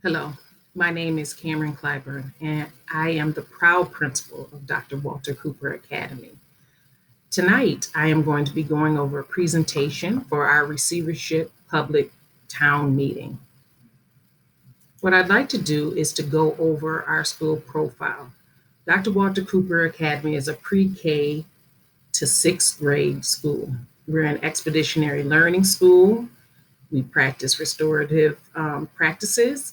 Hello, my name is Cameron Clyburn, and I am the proud principal of Dr. Walter Cooper Academy. Tonight, I am going to be going over a presentation for our Receivership Public Town Meeting. What I'd like to do is to go over our school profile. Dr. Walter Cooper Academy is a pre-K to sixth grade school. We're an expeditionary learning school. We practice restorative practices,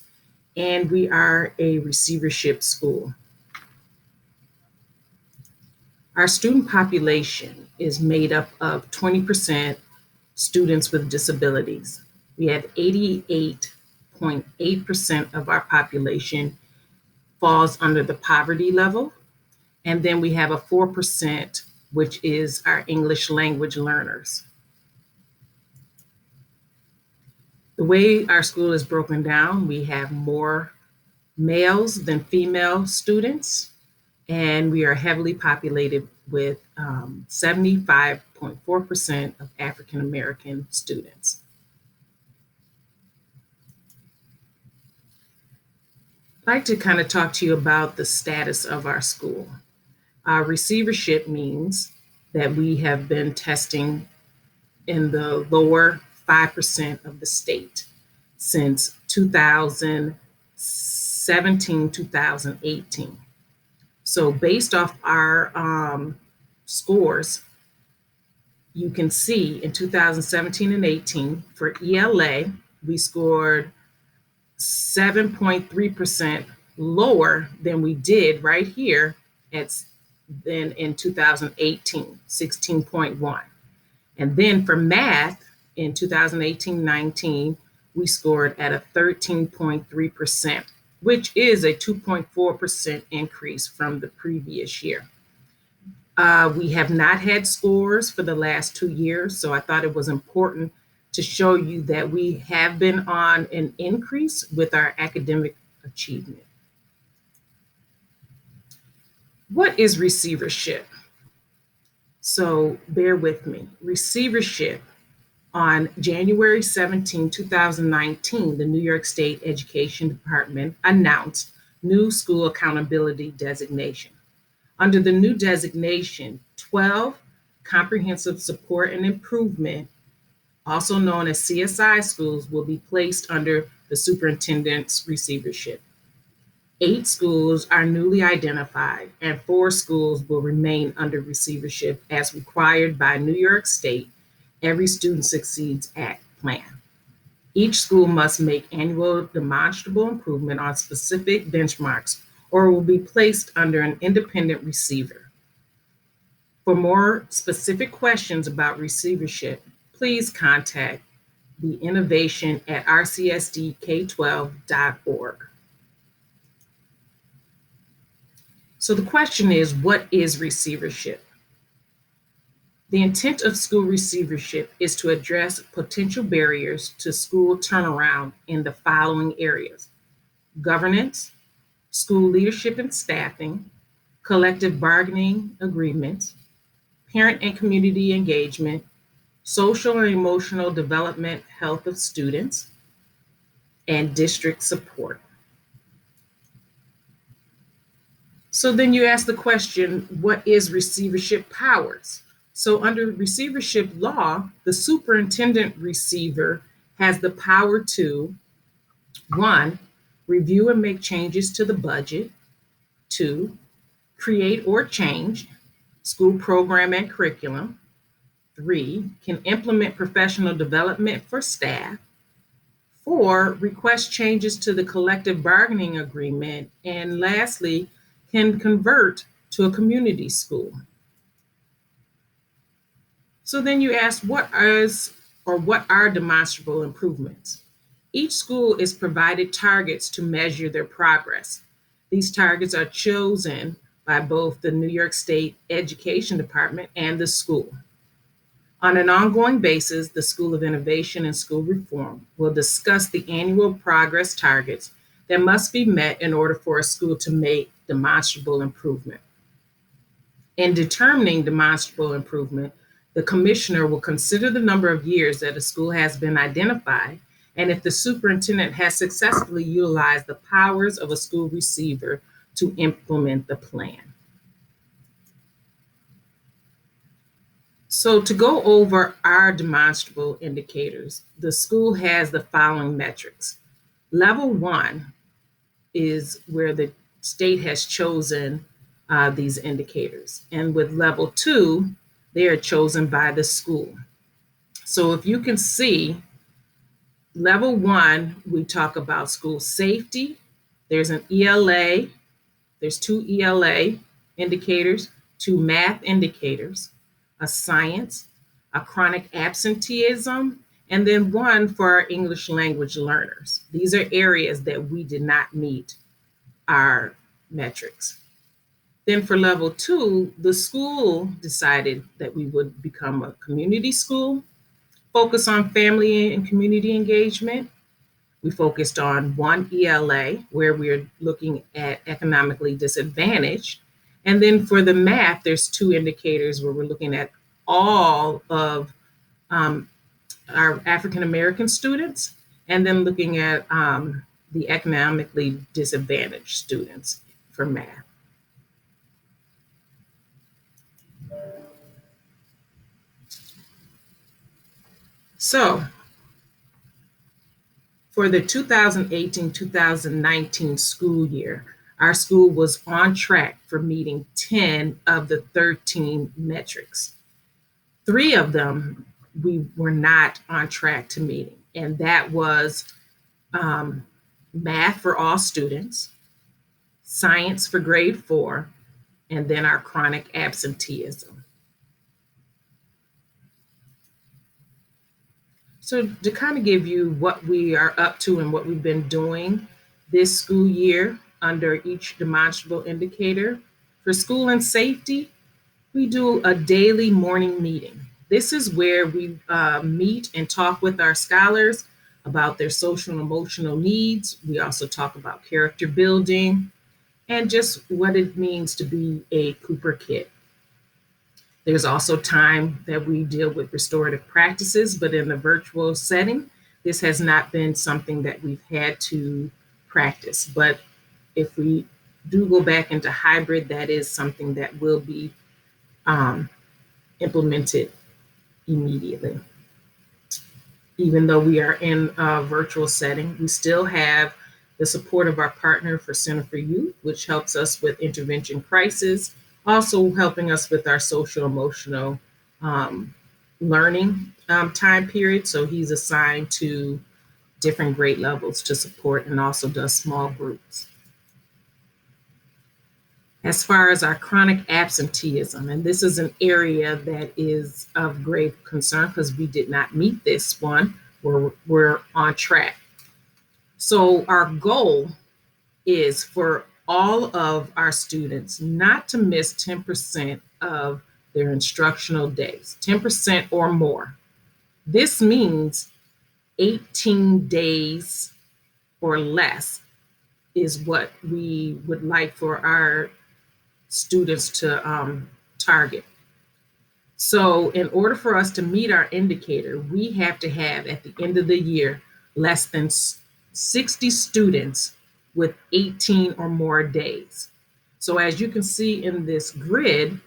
and we are a receivership school. Our student population is made up of 20% students with disabilities. We have 88.8% of our population falls under the poverty level, and then we have a 4%, which is our English language learners. The way our school is broken down, we have more males than female students, and we are heavily populated with 75.4% of African American students. I'd like to kind of talk to you about the status of our school. Our receivership means that we have been testing in the lower 5% of the state since 2017, 2018. So based off our scores, you can see in 2017 and 18 for ELA, we scored 7.3% lower than we did right here than in 2018, 16.1. And then for math in 2018-19, we scored at a 13.3%, which is a 2.4% increase from the previous year. We have not had scores for the last 2 years, so I thought it was important to show you that we have been on an increase with our academic achievement. What is receivership? So bear with me. Receivership, on January 17, 2019, the New York State Education Department announced new school accountability designation. Under the new designation, 12 comprehensive support and improvement, also known as CSI schools, will be placed under the superintendent's receivership. 8 schools are newly identified, and 4 schools will remain under receivership as required by New York State Every Student Succeeds Act plan. Each school must make annual demonstrable improvement on specific benchmarks or will be placed under an independent receiver. For more specific questions about receivership, please contact the innovation at rcsdk12.org. So the question is, what is receivership? The intent of school receivership is to address potential barriers to school turnaround in the following areas: governance, school leadership and staffing, collective bargaining agreements, parent and community engagement, social and emotional development, health of students, and district support. So then you ask the question, what is receivership powers? So under receivership law, the superintendent receiver has the power to, 1, review and make changes to the budget, 2, create or change school program and curriculum, 3, can implement professional development for staff, 4, request changes to the collective bargaining agreement, and lastly, can convert to a community school. So then you ask, what are demonstrable improvements? Each school is provided targets to measure their progress. These targets are chosen by both the New York State Education Department and the school. On an ongoing basis, the School of Innovation and School Reform will discuss the annual progress targets that must be met in order for a school to make demonstrable improvement. In determining demonstrable improvement, the commissioner will consider the number of years that a school has been identified and if the superintendent has successfully utilized the powers of a school receiver to implement the plan. So to go over our demonstrable indicators, the school has the following metrics. Level 1 is where the state has chosen these indicators. And with level 2, they are chosen by the school. So if you can see, level 1, we talk about school safety. There's an ELA, there's 2 ELA indicators, 2 math indicators, a science, a chronic absenteeism, and then 1 for our English language learners. These are areas that we did not meet our metrics. Then for level 2, the school decided that we would become a community school, focus on family and community engagement. We focused on 1 ELA, where we're looking at economically disadvantaged. And then for the math, there's 2 indicators where we're looking at all of our African American students, and then looking at the economically disadvantaged students for math. So for the 2018-2019 school year, our school was on track for meeting 10 of the 13 metrics. 3 of them we were not on track to meeting, and that was math for all students, science for grade 4, and then our chronic absenteeism. So to kind of give you what we are up to and what we've been doing this school year under each demonstrable indicator, for school and safety, we do a daily morning meeting. This is where we meet and talk with our scholars about their social and emotional needs. We also talk about character building and just what it means to be a Cooper kid. There's also time that we deal with restorative practices, but in the virtual setting, this has not been something that we've had to practice. But if we do go back into hybrid, that is something that will be implemented immediately. Even though we are in a virtual setting, we still have the support of our partner for Center for Youth, which helps us with intervention crisis, also helping us with our social emotional learning time period. So he's assigned to different grade levels to support and also does small groups. As far as our chronic absenteeism, and this is an area that is of grave concern because we did not meet this one, we're on track. So our goal is for all of our students not to miss 10% of their instructional days, 10% or more. This means 18 days or less is what we would like for our students to target. So in order for us to meet our indicator, we have to have at the end of the year less than 60 students with 18 or more days. So as you can see in this grid,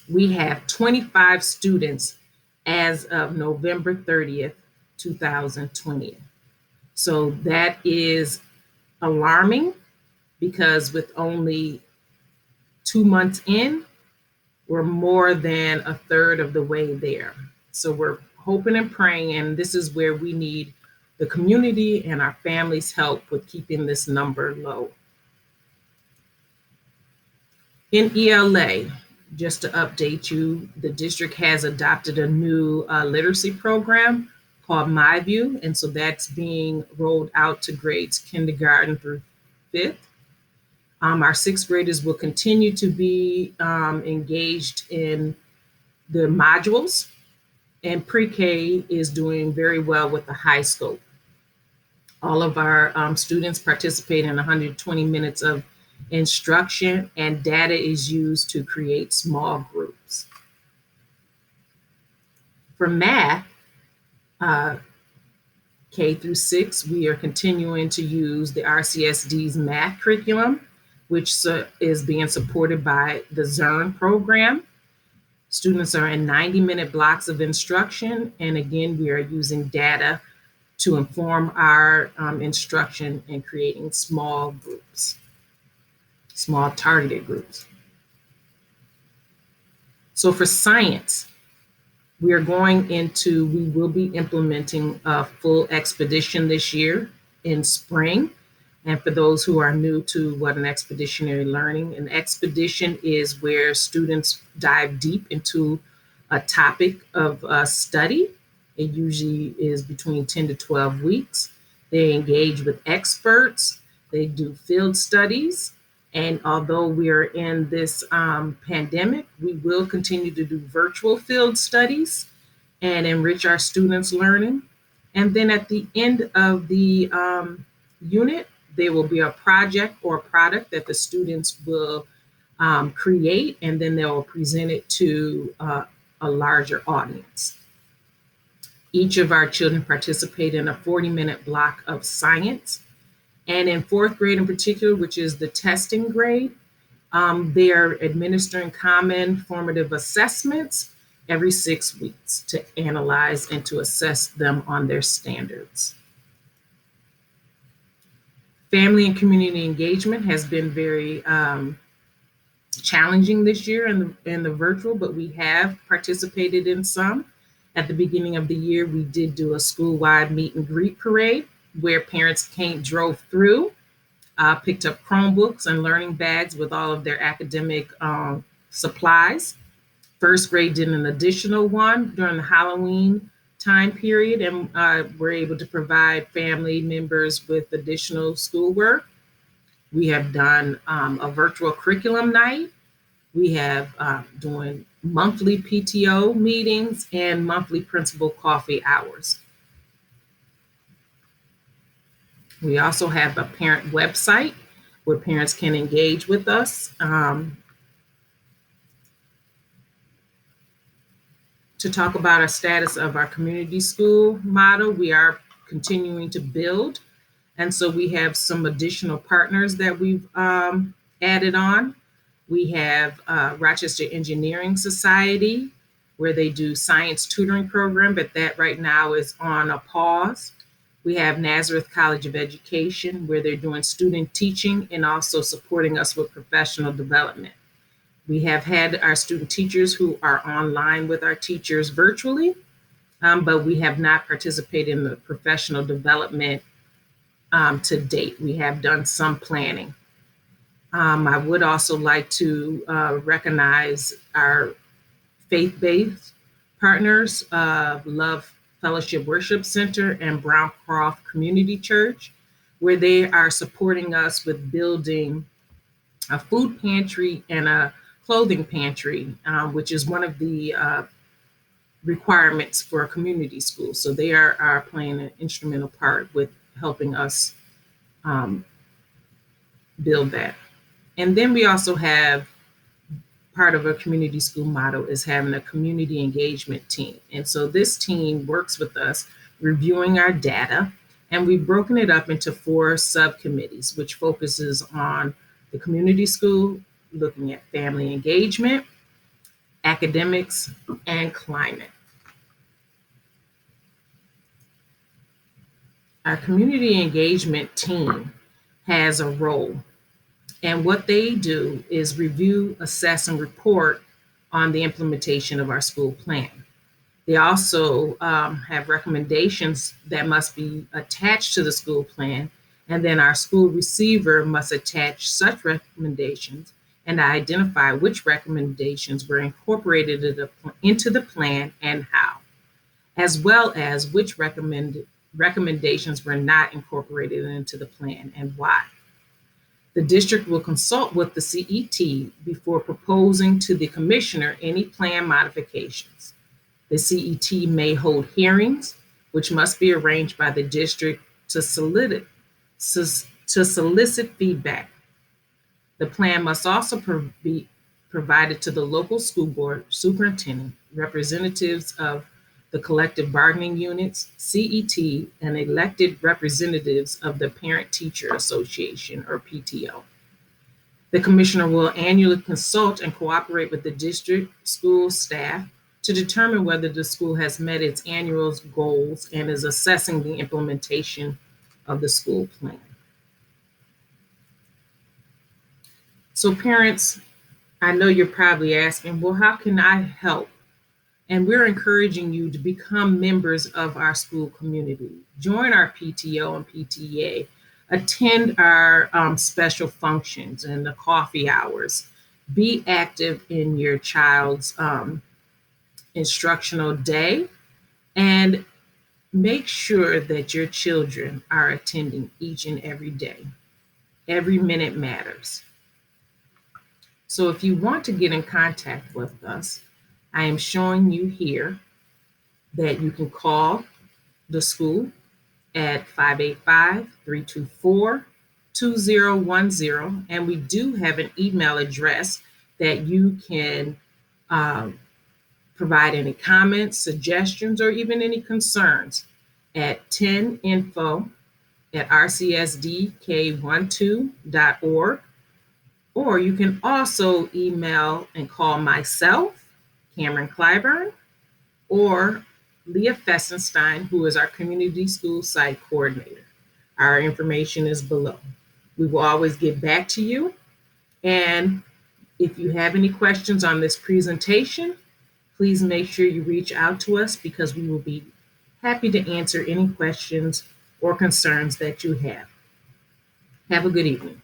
we have 25 students as of November 30th, 2020. So that is alarming because with only 2 months in, we're more than a third of the way there. So we're hoping and praying, and this is where we need the community and our families' help with keeping this number low. In ELA, just to update you, the district has adopted a new literacy program called MyView, and so that's being rolled out to grades kindergarten through 5th. Our 6th graders will continue to be engaged in the modules, and pre-K is doing very well with the high scope. All of our students participate in 120 minutes of instruction, and data is used to create small groups. For math, K through 6, we are continuing to use the RCSD's math curriculum, which is being supported by the ZERN program. Students are in 90-minute blocks of instruction. And again, we are using data to inform our instruction and creating small groups, small targeted groups. So for science, we will be implementing a full expedition this year in spring. And for those who are new to what an expeditionary learning, an expedition is where students dive deep into a topic of study. It usually is between 10 to 12 weeks. They engage with experts. They do field studies. And although we are in this pandemic, we will continue to do virtual field studies and enrich our students' learning. And then at the end of the unit, there will be a project or product that the students will create, and then they will present it to a larger audience. Each of our children participate in a 40-minute block of science. And in fourth grade in particular, which is the testing grade, they are administering common formative assessments every 6 weeks to analyze and to assess them on their standards. Family and community engagement has been very challenging this year in the virtual, but we have participated in some. At the beginning of the year, we did do a school-wide meet and greet parade where parents drove through, picked up Chromebooks and learning bags with all of their academic supplies. First grade did an additional one during the Halloween time period, and were able to provide family members with additional schoolwork. We have done a virtual curriculum night. We have doing monthly PTO meetings and monthly principal coffee hours. We also have a parent website where parents can engage with us to talk about our status of our community school model. We are continuing to build. And so we have some additional partners that we've added on. We have Rochester Engineering Society, where they do science tutoring program, but that right now is on a pause. We have Nazareth College of Education, where they're doing student teaching and also supporting us with professional development. We have had our student teachers who are online with our teachers virtually, but we have not participated in the professional development to date. We have done some planning. I would also like to recognize our faith-based partners, Love Fellowship Worship Center and Browncroft Community Church, where they are supporting us with building a food pantry and a clothing pantry, which is one of the requirements for a community school. So they are playing an instrumental part with helping us build that. And then we also have part of a community school motto is having a community engagement team. And so this team works with us reviewing our data, and we've broken it up into 4 subcommittees, which focuses on the community school, looking at family engagement, academics, and climate. Our community engagement team has a role, and what they do is review, assess, and report on the implementation of our school plan. They also have recommendations that must be attached to the school plan, and then our school receiver must attach such recommendations and identify which recommendations were incorporated into the plan and how, as well as which recommendations were not incorporated into the plan and why. The district will consult with the CET before proposing to the commissioner any plan modifications. The CET may hold hearings, which must be arranged by the district to solicit feedback. The plan must also be provided to the local school board superintendent, representatives of the collective bargaining units, CET, and elected representatives of the Parent Teacher Association, or PTO. The commissioner will annually consult and cooperate with the district school staff to determine whether the school has met its annual goals and is assessing the implementation of the school plan. So parents, I know you're probably asking, well, how can I help? And we're encouraging you to become members of our school community. Join our PTO and PTA. Attend our special functions and the coffee hours. Be active in your child's instructional day, and make sure that your children are attending each and every day. Every minute matters. So if you want to get in contact with us, I am showing you here that you can call the school at 585-324-2010. And we do have an email address that you can provide any comments, suggestions, or even any concerns at 10info@rcsdk12.org. Or you can also email and call myself, Cameron Clyburn, or Leah Fessenstein, who is our community school site coordinator. Our information is below. We will always get back to you. And if you have any questions on this presentation, please make sure you reach out to us, because we will be happy to answer any questions or concerns that you have. Have a good evening.